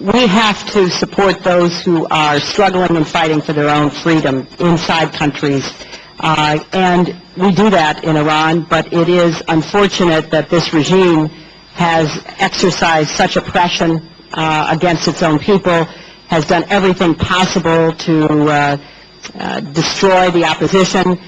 we have to support those who are struggling and fighting for their own freedom inside countries. And we do that in Iran, but it is unfortunate that this regime has exercised such oppression against its own people, has done everything possible to destroy the opposition.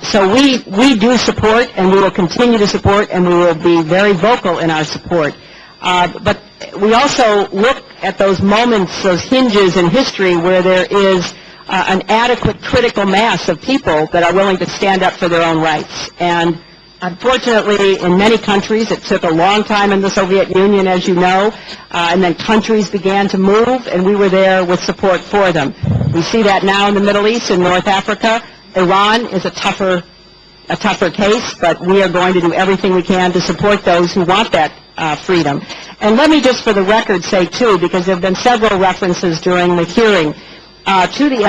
So we do support, and we will continue to support, and we will be very vocal in our support. But we also look at those moments, those hinges in history where there is an adequate critical mass of people that are willing to stand up for their own rights. And unfortunately, in many countries, it took a long time in the Soviet Union, as you know, and then countries began to move, and we were there with support for them. We see that now in the Middle East, in North Africa. Iran is a tougher case, but we are going to do everything we can to support those who want that freedom. And let me just for the record say, too, because there have been several references during the hearing to the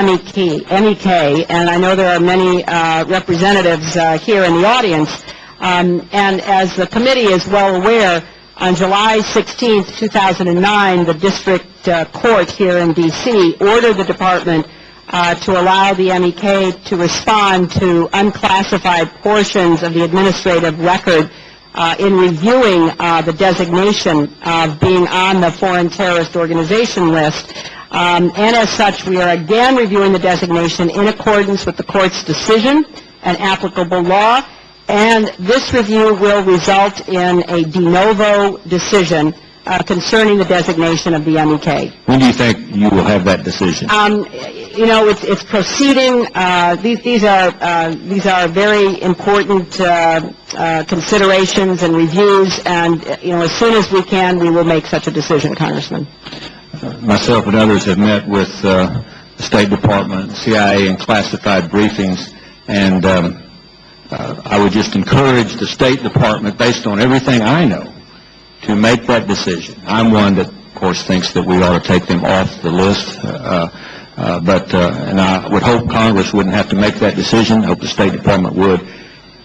MEK, and I know there are many representatives here in the audience, and as the committee is well aware, on July 16, 2009, the district court here in D.C. ordered the department to allow the MEK to respond to unclassified portions of the administrative record in reviewing the designation of being on the foreign terrorist organization list. And as such, we are again reviewing the designation in accordance with the court's decision and applicable law, and this review will result in a de novo decision concerning the designation of the MEK. When do you think you will have that decision? You know, it's proceeding. These are very important considerations and reviews, and you know, as soon as we can, we will make such a decision, Congressman. Myself and others have met with the State Department, CIA, and classified briefings, and I would just encourage the State Department, based on everything I know, to make that decision. I'm one that, of course, thinks that we ought to take them off the list, and I would hope Congress wouldn't have to make that decision. I hope the State Department would.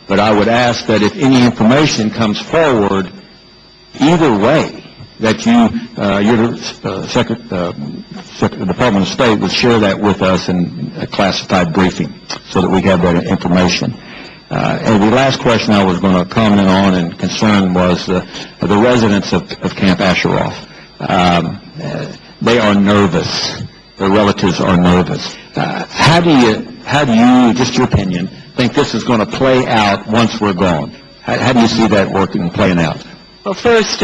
But I would ask that if any information comes forward, either way, that your Department of State would share that with us in a classified briefing so that we have that information. And the last question I was going to comment on and concern was the residents of Camp Ashraf. They are nervous. Their relatives are nervous. How do you, just your opinion, think this is going to play out once we're gone? How do you see that working and playing out? Well, first,